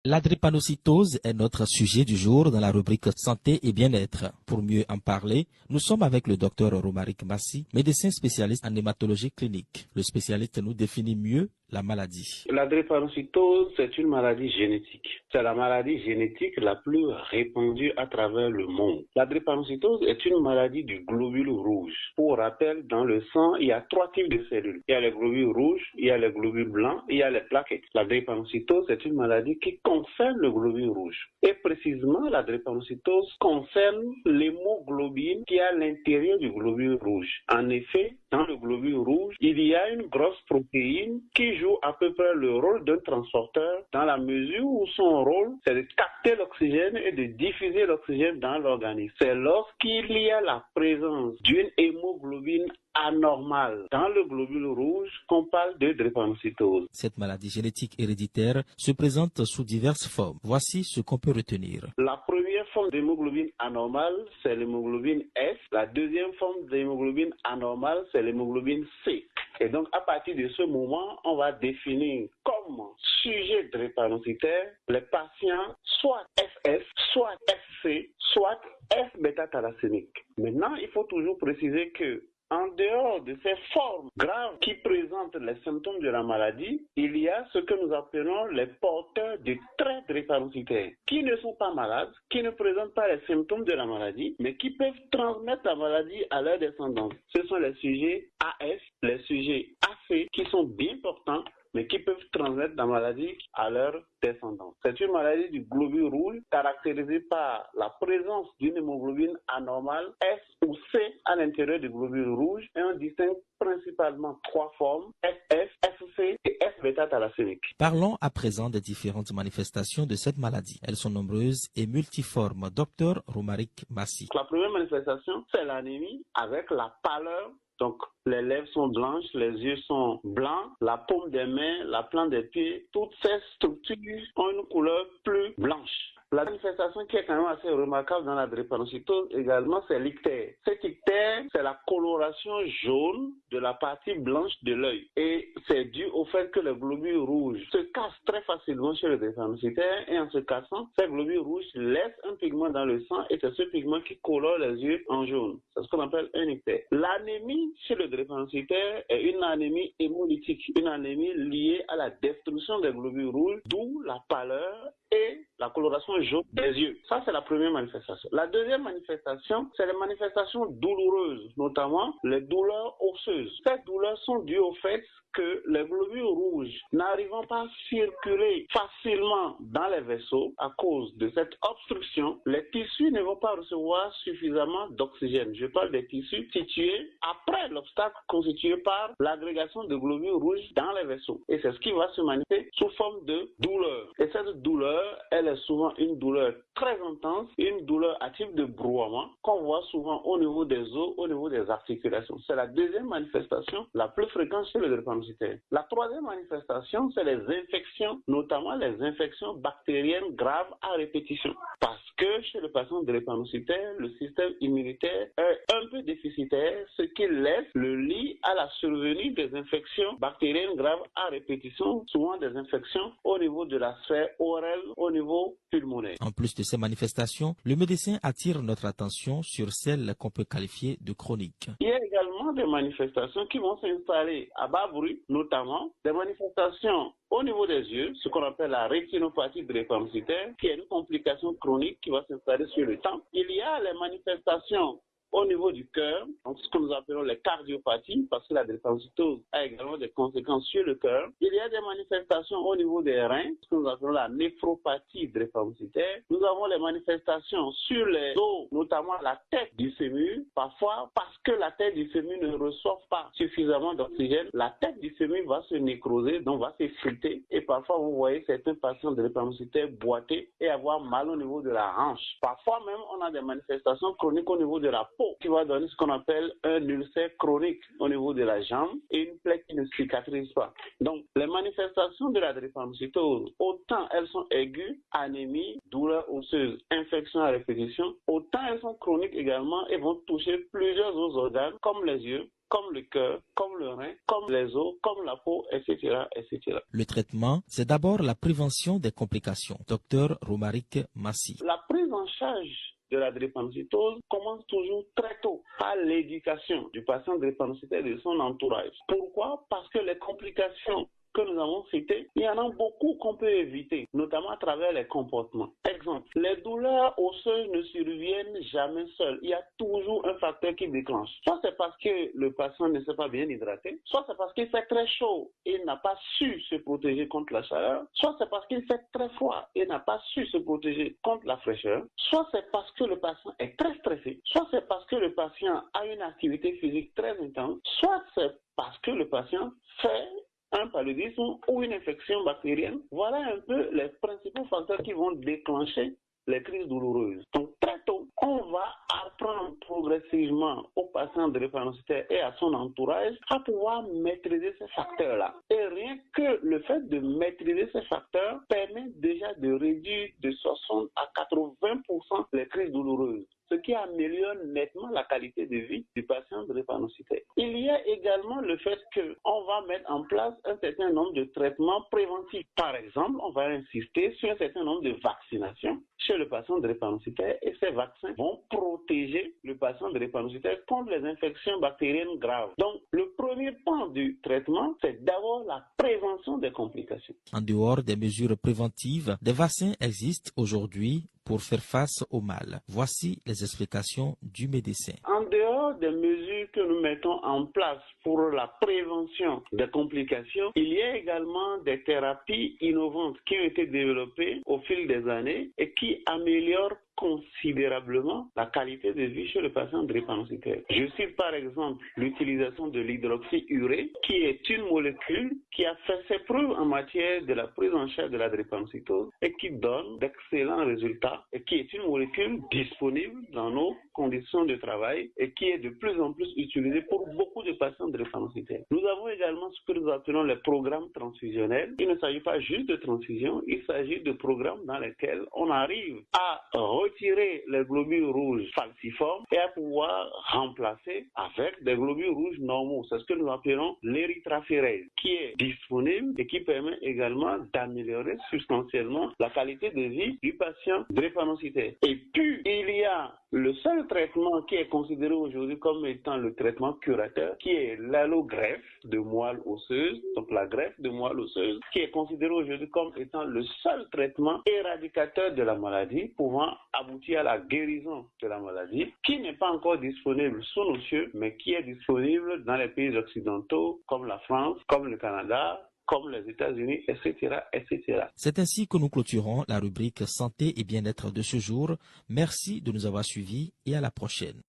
La drépanocytose est notre sujet du jour dans la rubrique santé et bien-être. Pour mieux en parler, nous sommes avec le docteur Romaric Massi, médecin spécialiste en hématologie clinique. Le spécialiste nous définit mieux la maladie. La drépanocytose, c'est une maladie génétique. C'est la maladie génétique la plus répandue à travers le monde. La drépanocytose est une maladie du globule rouge. Pour rappel, dans le sang, il y a 3 types de cellules. Il y a les globules rouges, il y a les globules blancs, il y a les plaquettes. La drépanocytose est une maladie qui concerne le globule rouge. Et précisément, la drépanocytose concerne l'hémoglobine qui est à l'intérieur du globule rouge. En effet, dans le globule rouge, il y a une grosse protéine qui joue à peu près le rôle d'un transporteur dans la mesure où son rôle, c'est de capter l'oxygène et de diffuser l'oxygène dans l'organisme. C'est lorsqu'il y a la présence d'une hémoglobine anormale dans le globule rouge qu'on parle de drépanocytose. Cette maladie génétique héréditaire se présente sous diverses formes. Voici ce qu'on peut retenir. La première forme d'hémoglobine anormale, c'est l'hémoglobine S. La deuxième forme d'hémoglobine anormale, c'est l'hémoglobine C. Et donc, à partir de ce moment, on va définir comme sujet drépanocytaire les patients soit FS, soit FC, soit F-bêta-thalassémique. Maintenant, il faut toujours préciser que en dehors de ces formes graves qui présentent les symptômes de la maladie, il y a ce que nous appelons les porteurs de traits drépanocytaires, qui ne sont pas malades, qui ne présentent pas les symptômes de la maladie, mais qui peuvent transmettre la maladie à leur descendance. Ce sont les sujets AS, les sujets AC, qui sont bien portants, mais qui peuvent transmettre la maladie à leur descendants. C'est une maladie du globule rouge caractérisée par la présence d'une hémoglobine anormale S ou C à l'intérieur du globule rouge et on distingue principalement 3 formes, FF, FC et F-bêta-thalassémique. Parlons à présent des différentes manifestations de cette maladie. Elles sont nombreuses et multiformes. Docteur Romaric Massi. La première manifestation, c'est l'anémie avec la pâleur. Donc, les lèvres sont blanches, les yeux sont blancs, la paume des mains, la plante des pieds, toutes ces structures ont une couleur plus blanche. La manifestation qui est quand même assez remarquable dans la drépanocytose également, c'est l'ictère. Cet ictère, c'est la coloration jaune de la partie blanche de l'œil. Et c'est dû au fait que les globules rouges se cassent très facilement chez le drépanocytaire et en se cassant, ces globules rouges laissent un pigment dans le sang et c'est ce pigment qui colore les yeux en jaune. C'est ce qu'on appelle un ictère. L'anémie chez le drépanocytaire est une anémie hémolytique, une anémie liée à la destruction des globules rouges, d'où la pâleur et la coloration jaune des yeux. Ça, c'est la première manifestation. La deuxième manifestation, c'est les manifestations douloureuses, notamment les douleurs osseuses. Ces douleurs sont dues au fait que les globules rouges n'arrivant pas à circuler facilement dans les vaisseaux à cause de cette obstruction, les tissus ne vont pas recevoir suffisamment d'oxygène. Je parle des tissus situés après l'obstacle constitué par l'agrégation de globules rouges dans les vaisseaux. Et c'est ce qui va se manifester sous forme de douleur. Et cette douleur, elle est souvent une douleur très intense, une douleur à type de brouillement qu'on voit souvent au niveau des os, au niveau des articulations. C'est la deuxième manifestation la plus fréquente chez le drépanocytaire. La troisième manifestation, c'est les infections, notamment les infections bactériennes graves à répétition. Parce que chez le patient drépanocytaire, le système immunitaire est un peu déficitaire, ce qui laisse le lit à la survenue des infections bactériennes graves à répétition, souvent des infections au niveau de la sphère orale, au niveau pulmonaire. En plus de ces manifestations, le médecin attire notre attention sur celles qu'on peut qualifier de chroniques. Il y a également des manifestations qui vont s'installer à bas bruit, notamment des manifestations au niveau des yeux, ce qu'on appelle la rétinopathie drépanocytaire, qui est une complication chronique qui va s'installer sur le temps. Il y a les manifestations au niveau du cœur, donc ce que nous appelons les cardiopathies, parce que la drépanocytose a également des conséquences sur le cœur. Il y a des manifestations au niveau des reins, ce que nous appelons la néphropathie drépanocytaire. Nous avons les manifestations sur les os, notamment la tête du fémur. Parfois, parce que la tête du fémur ne reçoit pas suffisamment d'oxygène, la tête du fémur va se nécroser, donc va s'effriter. Et parfois, vous voyez certains patients drépanocytaires boiter et avoir mal au niveau de la hanche. Parfois même, on a des manifestations chroniques au niveau de la peau, qui va donner ce qu'on appelle un ulcère chronique au niveau de la jambe et une plaie qui ne cicatrise pas. Donc, les manifestations de la drépanocytose, autant elles sont aiguës, anémie, douleur osseuse, infection à répétition, autant elles sont chroniques également et vont toucher plusieurs autres organes comme les yeux, comme le cœur, comme le rein, comme les os, comme la peau, etc., etc. Le traitement, c'est d'abord la prévention des complications. Docteur Romaric Massi. La prise en charge de la drépanocytose commence toujours très tôt par l'éducation du patient drépanocytaire et de son entourage. Pourquoi? Parce que les complications que nous avons citées, il y en a beaucoup qu'on peut éviter, notamment à travers les comportements. Exemple, les douleurs osseuses ne surviennent jamais seules. Il y a toujours un facteur qui déclenche. Soit c'est parce que le patient ne s'est pas bien hydraté, soit c'est parce qu'il fait très chaud et n'a pas su se protéger contre la chaleur, soit c'est parce qu'il fait très froid et n'a pas su se protéger contre la fraîcheur, soit c'est parce que le patient est très stressé, soit c'est parce que le patient a une activité physique très intense, soit c'est parce que le patient fait un paludisme ou une infection bactérienne. Voilà un peu les principaux facteurs qui vont déclencher les crises douloureuses. Donc très tôt, on va apprendre progressivement au patient drépanocytaire et à son entourage à pouvoir maîtriser ces facteurs-là. Et rien que le fait de maîtriser ces facteurs permet déjà de réduire de 60 à 80% les crises douloureuses, ce qui améliore nettement la qualité de vie du patient drépanocytaire. Il y a également le fait qu'on va mettre en place un certain nombre de traitements préventifs. Par exemple, on va insister sur un certain nombre de vaccinations chez le patient drépanocytaire et ces vaccins vont protéger le patient drépanocytaire contre les infections bactériennes graves. Donc, le premier point du traitement, c'est d'abord la prévention des complications. En dehors des mesures préventives, des vaccins existent aujourd'hui pour faire face au mal. Voici les explications du médecin. En dehors des mesures que nous mettons en place pour la prévention des complications, il y a également des thérapies innovantes qui ont été développées au fil des années et qui améliorent considérablement la qualité de vie chez le patient drépanocytaire. Je cite par exemple l'utilisation de l'hydroxyurée, qui est une molécule qui a fait ses preuves en matière de la prise en charge de la drépanocytose et qui donne d'excellents résultats et qui est une molécule disponible dans nos conditions de travail et qui est de plus en plus utilisée pour beaucoup de patients drépanocytaires. Nous avons également ce que nous appelons les programmes transfusionnels. Il ne s'agit pas juste de transfusion, il s'agit de programmes dans lesquels on arrive à retirer les globules rouges falciformes et à pouvoir remplacer avec des globules rouges normaux. C'est ce que nous appelons l'érythraphérèse, qui est disponible et qui permet également d'améliorer substantiellement la qualité de vie du patient drépanocytaire. Et puis, il y a le seul traitement qui est considéré aujourd'hui comme étant le traitement curateur, qui est l'allogreffe de moelle osseuse, donc la greffe de moelle osseuse, qui est considéré aujourd'hui comme étant le seul traitement éradicateur de la maladie, pouvant aboutir à la guérison de la maladie, qui n'est pas encore disponible sous nos cieux, mais qui est disponible dans les pays occidentaux, comme la France, comme le Canada, comme les États-Unis, etc., etc. C'est ainsi que nous clôturons la rubrique santé et bien-être de ce jour. Merci de nous avoir suivis et à la prochaine.